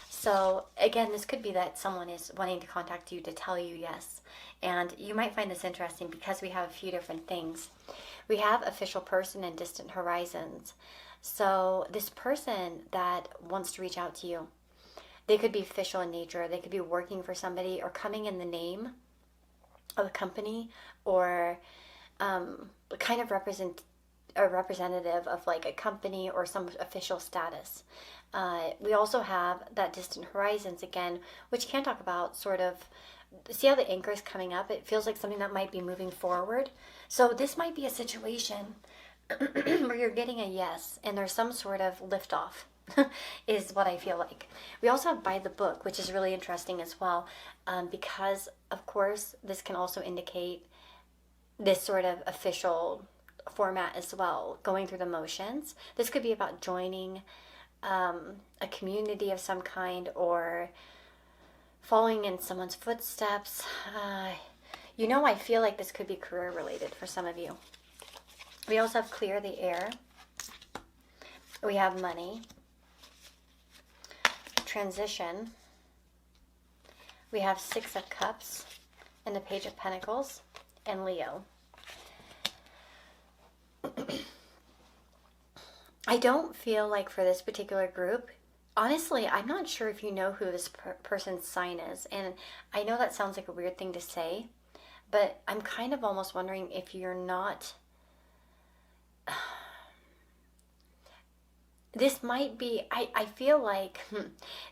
so again, this could be that someone is wanting to contact you to tell you yes. And you might find this interesting because we have a few different things. We have official person and distant horizons. So this person that wants to reach out to you, they could be official in nature. They could be working for somebody or coming in the name of a company, or kind of a representative of like a company or some official status. We also have that distant horizons again, which can talk about sort of, see how the anchor is coming up? It feels like something that might be moving forward. So this might be a situation where you're getting a yes and there's some sort of liftoff. Is what I feel like. We also have by the book, which is really interesting as well, because of course this can also indicate this sort of official format as well, going through the motions. This could be about joining a community of some kind or following in someone's footsteps. I feel like this could be career related for some of you. We also have clear the air. We have money. Transition. We have 6 of Cups and the Page of Pentacles and Leo. I don't feel like for this particular group Honestly, I'm not sure if you know who this person's sign is. And I know that sounds like a weird thing to say, but I'm kind of almost wondering if you're not. This might be, I feel like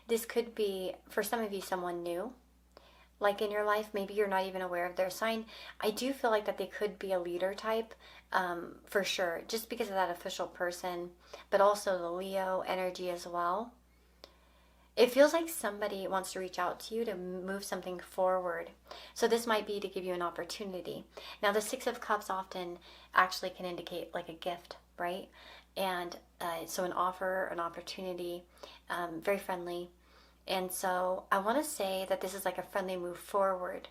this could be, for some of you, someone new. Like in your life, maybe you're not even aware of their sign. I do feel like that they could be a leader type, for sure, just because of that official person, but also the Leo energy as well. It feels like somebody wants to reach out to you to move something forward. So this might be to give you an opportunity. Now, the Six of Cups often actually can indicate like a gift, right? And so an offer, an opportunity, very friendly. And so I want to say that this is like a friendly move forward.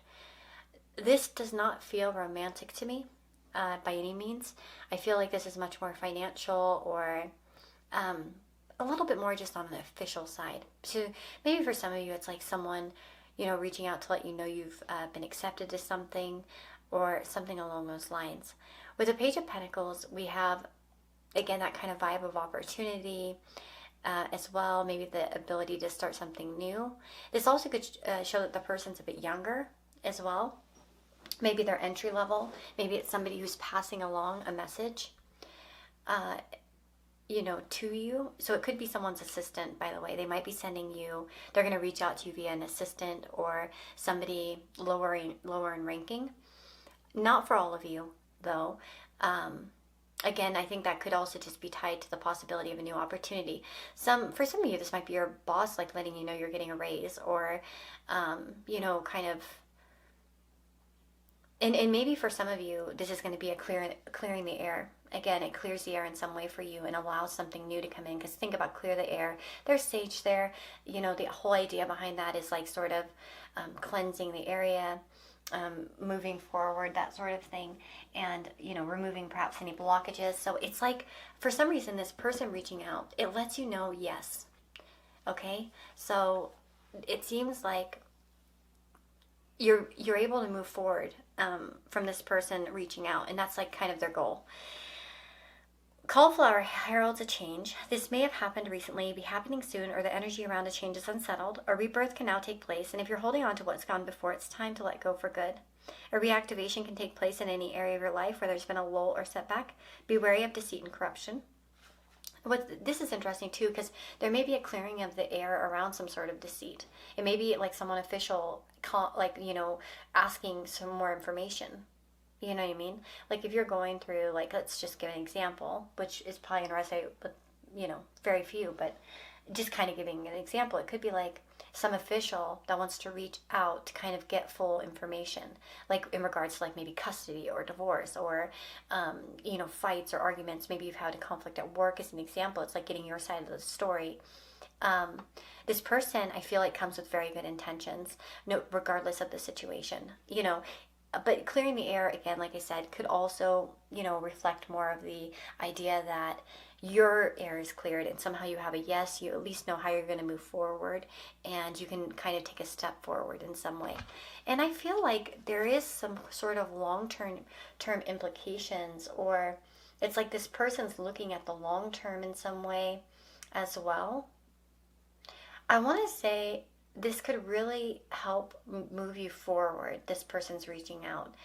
This does not feel romantic to me by any means. I feel like this is much more financial or um, a little bit more just on the official side. So maybe for some of you, it's like someone, reaching out to let you know you've been accepted to something or something along those lines. With the Page of Pentacles, we have, again, that kind of vibe of opportunity as well, maybe the ability to start something new. This also could show that the person's a bit younger as well. Maybe they're entry level. Maybe it's somebody who's passing along a message. To you. So it could be someone's assistant, by the way. They might be sending you, they're going to reach out to you via an assistant or somebody lower in ranking. Not for all of you, though. Again, I think that could also just be tied to the possibility of a new opportunity. For some of you, this might be your boss, like letting you know you're getting a raise or, kind of. And maybe for some of you, this is going to be a clearing the air. Again, it clears the air in some way for you and allows something new to come in. Because think about clear the air. There's sage there. The whole idea behind that is like sort of cleansing the area, moving forward, that sort of thing. And, removing perhaps any blockages. So it's like, for some reason, this person reaching out, it lets you know yes. Okay? So it seems like you're able to move forward from this person reaching out, and that's like kind of their goal. Cauliflower heralds a change. This may have happened recently, be happening soon, or the energy around a change is unsettled. A rebirth can now take place, and if you're holding on to what's gone before, it's time to let go for good. A reactivation can take place in any area of your life where there's been a lull or setback. Be wary of deceit and corruption. This is interesting too, because there may be a clearing of the air around some sort of deceit. It may be like someone official, asking some more information. You know what I mean? Like if you're going through, like, let's just give an example, which is probably going to resonate with, very few, but just kind of giving an example. It could be like some official that wants to reach out to kind of get full information, like in regards to like maybe custody or divorce or, fights or arguments. Maybe you've had a conflict at work as an example. It's like getting your side of the story. This person, I feel like, comes with very good intentions, regardless of the situation, But clearing the air, again, like I said, could also, reflect more of the idea that your air is cleared and somehow you have a yes, you at least know how you're going to move forward and you can kind of take a step forward in some way. And I feel like there is some sort of long-term implications, or it's like this person's looking at the long term in some way as well. I want to say this could really help move you forward. This person's reaching out.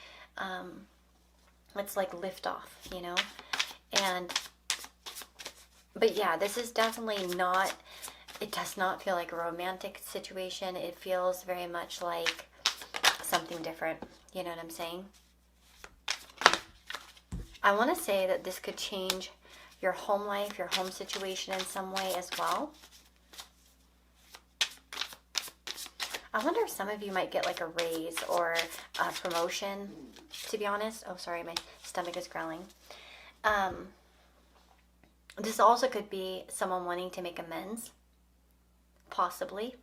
It's like lift off, but yeah, this is definitely not, it does not feel like a romantic situation. It feels very much like something different. You know what I'm saying? I want to say that this could change your home life, your home situation in some way as well. I wonder if some of you might get like a raise or a promotion, to be honest. Oh, sorry, my stomach is growling. This also could be someone wanting to make amends, possibly,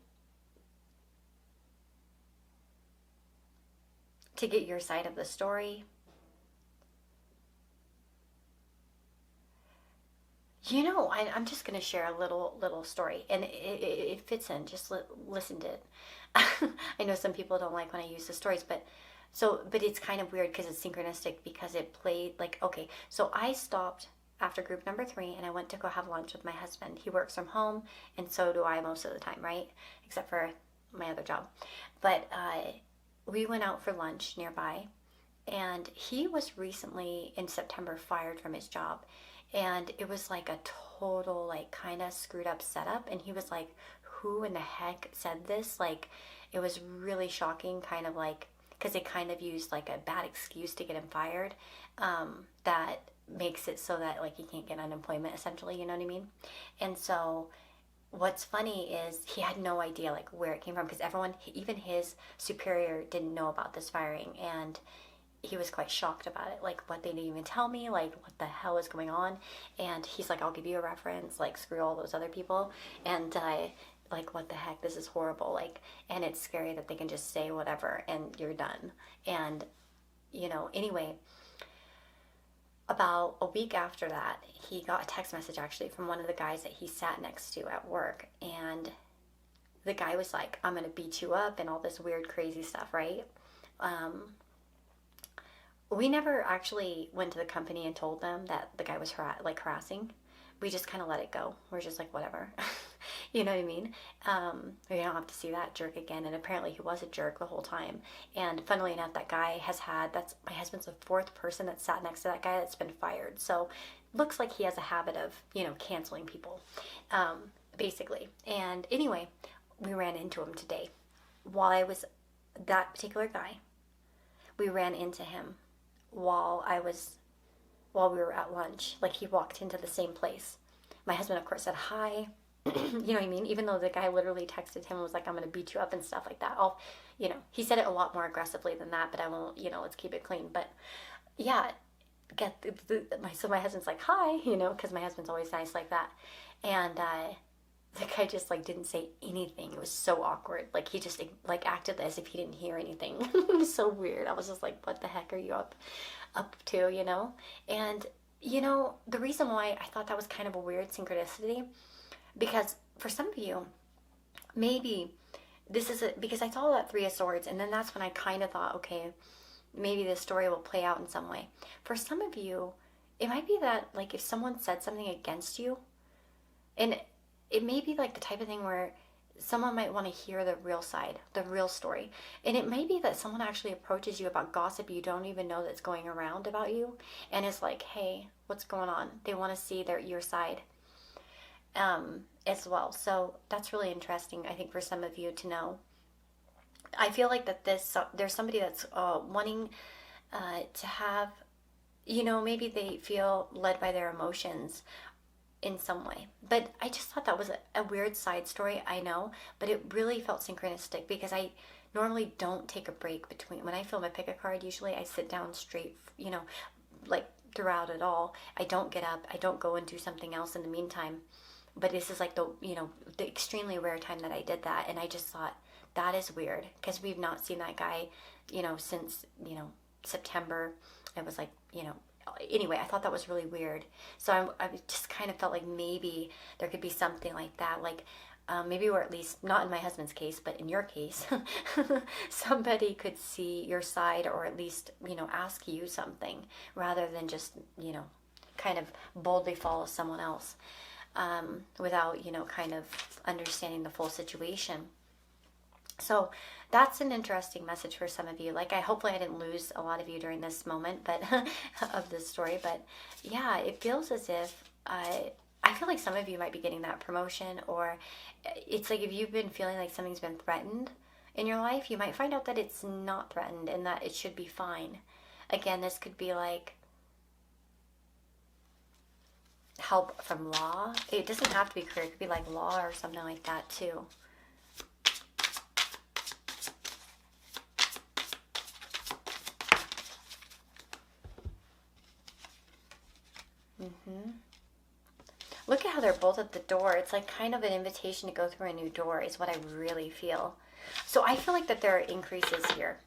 to get your side of the story. I'm just going to share a little story, and it fits in. Just listen to it. I know some people don't like when I use the stories, but it's kind of weird because it's synchronistic, because it played like, okay, so I stopped after group number 3, and I went to go have lunch with my husband. He works from home, and so do I most of the time, right? Except for my other job. But we went out for lunch nearby, and he was recently in September fired from his job, and it was like a total like kind of screwed up setup. And he was like, who in the heck said this? Like, it was really shocking, kind of like, because they kind of used like a bad excuse to get him fired, that makes it so that like he can't get unemployment, essentially, you know what I mean? And so what's funny is he had no idea like where it came from, because everyone, even his superior, didn't know about this firing, and he was quite shocked about it. Like, what, they didn't even tell me, like, what the hell is going on? And he's like, I'll give you a reference, like, screw all those other people. And like, what the heck, this is horrible. Like, and it's scary that they can just say whatever and you're done. And anyway, about a week after that, he got a text message actually from one of the guys that he sat next to at work, and the guy was like, I'm gonna beat you up and all this weird crazy stuff, right? We never actually went to the company and told them that the guy was harassing. We just kind of let it go. We're just like, whatever. You know what I mean? We don't have to see that jerk again. And apparently he was a jerk the whole time. And funnily enough, that guy that's my husband's the 4th person that sat next to that guy that's been fired. So looks like he has a habit of, canceling people, basically. And anyway, we ran into him today. While I was that particular guy, we ran into him while we were at lunch. Like, he walked into the same place. My husband, of course, said hi. You know what I mean? Even though the guy literally texted him and was like, I'm going to beat you up and stuff like that. He said it a lot more aggressively than that, but I won't, let's keep it clean. But yeah, so my husband's like, hi, because my husband's always nice like that. And the guy just like didn't say anything. It was so awkward. Like, he just like acted as if he didn't hear anything. It was so weird. I was just like, what the heck are you up to, And the reason why I thought that was kind of a weird synchronicity, because for some of you, maybe this is because I saw that 3 of Swords, and then that's when I kind of thought, okay, maybe this story will play out in some way. For some of you, it might be that like if someone said something against you, and it may be like the type of thing where someone might want to hear the real side, the real story. And it may be that someone actually approaches you about gossip you don't even know that's going around about you, and is like, hey, what's going on? They want to see your side as well. So that's really interesting, I think, for some of you to know. I feel like that there's somebody that's wanting to have, maybe they feel led by their emotions in some way. But I just thought that was a weird side story, I know, but it really felt synchronistic, because I normally don't take a break between, when I film a pick a card, usually I sit down straight, like throughout it all. I don't get up, I don't go and do something else in the meantime. But this is like the extremely rare time that I did that, and I just thought, that is weird, because we've not seen that guy, since, September. It was like, anyway, I thought that was really weird. So I just kind of felt like maybe there could be something like that, like maybe, or at least not in my husband's case, but in your case, somebody could see your side, or at least, ask you something, rather than just, kind of boldly follow someone else, without, kind of understanding the full situation. So that's an interesting message for some of you. Like, hopefully I didn't lose a lot of you during this moment, but of this story. But yeah, it feels as if I feel like some of you might be getting that promotion, or it's like if you've been feeling like something's been threatened in your life, you might find out that it's not threatened and that it should be fine. Again, this could be like help from law. It doesn't have to be career. It could be like law or something like that too. Look at how they're both at the door. It's like kind of an invitation to go through a new door is what I really feel. So I feel like that there are increases here.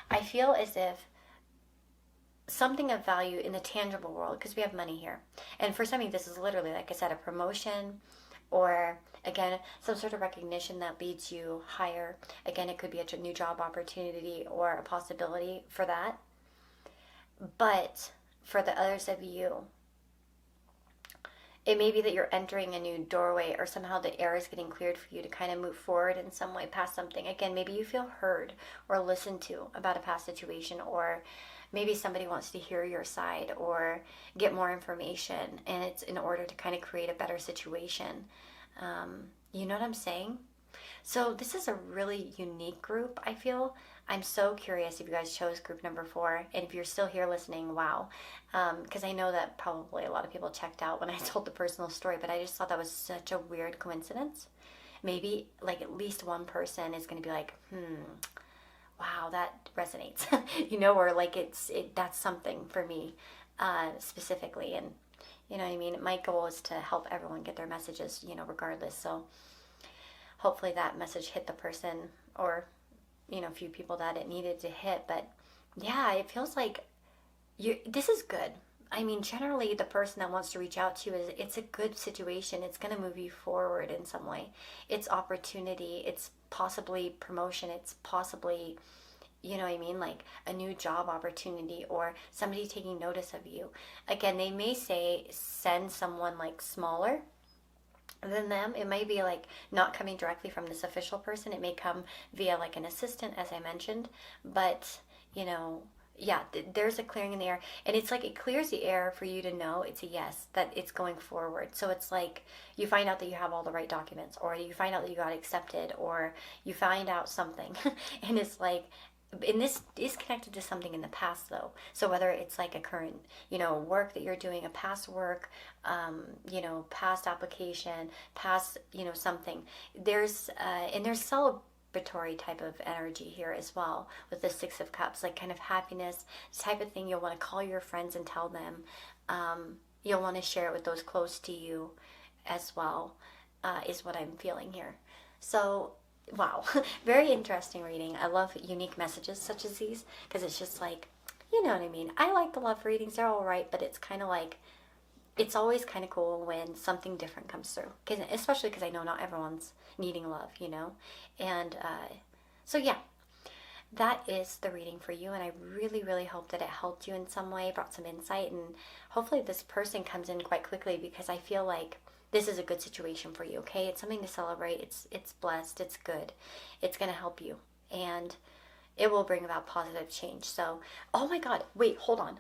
I feel as if something of value in the tangible world, because we have money here. And for some of you, this is literally, like I said, a promotion, or again, some sort of recognition that leads you higher. Again, it could be a new job opportunity or a possibility for that. But for the others of you, It may be that you're entering a new doorway, or somehow the air is getting cleared for you to kind of move forward in some way past something. Again, maybe you feel heard or listened to about a past situation, or maybe somebody wants to hear your side or get more information, and it's in order to kind of create a better situation. You know what I'm saying? So this is a really unique group, I feel. I'm so curious if you guys chose group number 4, and if you're still here listening, wow. Because I know that probably a lot of people checked out when I told the personal story, but I just thought that was such a weird coincidence. Maybe like at least one person is going to be like, wow, that resonates, or like that's something for me specifically. And you know what I mean? My goal is to help everyone get their messages, regardless. So hopefully that message hit the person, or a few people that it needed to hit. But yeah, it feels like this is good. I mean, generally the person that wants to reach out to you, it's a good situation. It's going to move you forward in some way. It's opportunity. It's possibly promotion. It's possibly, like a new job opportunity, or somebody taking notice of you. Again, they may say send someone like smaller than them. It may be like not coming directly from this official person. It may come via like an assistant, as I mentioned. But yeah, there's a clearing in the air, and it's like it clears the air for you to know it's a yes, that it's going forward. So it's like you find out that you have all the right documents, or you find out that you got accepted, or you find out something and it's like, and this is connected to something in the past though. So whether it's like a current, work that you're doing, a past work, past application, past, something, there's celebratory type of energy here as well with the 6 of Cups, like kind of happiness, type of thing. You'll want to call your friends and tell them. You'll want to share it with those close to you as well, is what I'm feeling here. So wow, very interesting reading. I love unique messages such as these, because it's just like, you know what I mean? I like the love readings. They're all right, but it's kind of like, it's always kind of cool when something different comes through. Especially because I know not everyone's needing love, And so yeah, that is the reading for you. And I really, really hope that it helped you in some way, brought some insight. And hopefully this person comes in quite quickly, because I feel like this is a good situation for you, okay? It's something to celebrate. It's blessed. It's good. It's going to help you. And it will bring about positive change. So, oh my God. Wait, hold on.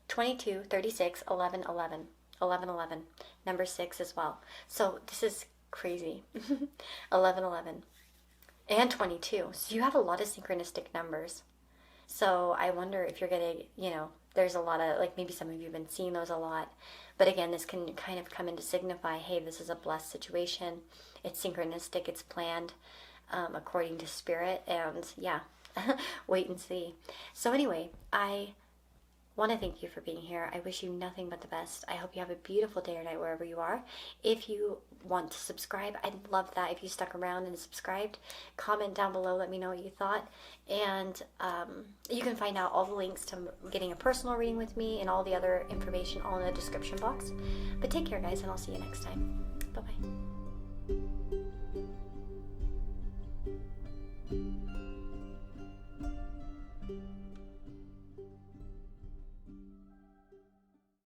22, 36, 11, 11. 11, 11. Number 6 as well. So this is crazy. 11, 11. And 22. So you have a lot of synchronistic numbers. So I wonder if you're getting, there's a lot of, like maybe some of you have been seeing those a lot. But again, this can kind of come in to signify, hey, this is a blessed situation. It's synchronistic. It's planned according to spirit. And yeah, wait and see. So anyway, I want to thank you for being here. I wish you nothing but the best. I hope you have a beautiful day or night wherever you are. If you want to subscribe, I'd love that. If you stuck around and subscribed, comment down below. Let me know what you thought. And you can find out all the links to getting a personal reading with me and all the other information all in the description box. But take care, guys, and I'll see you next time. Bye-bye.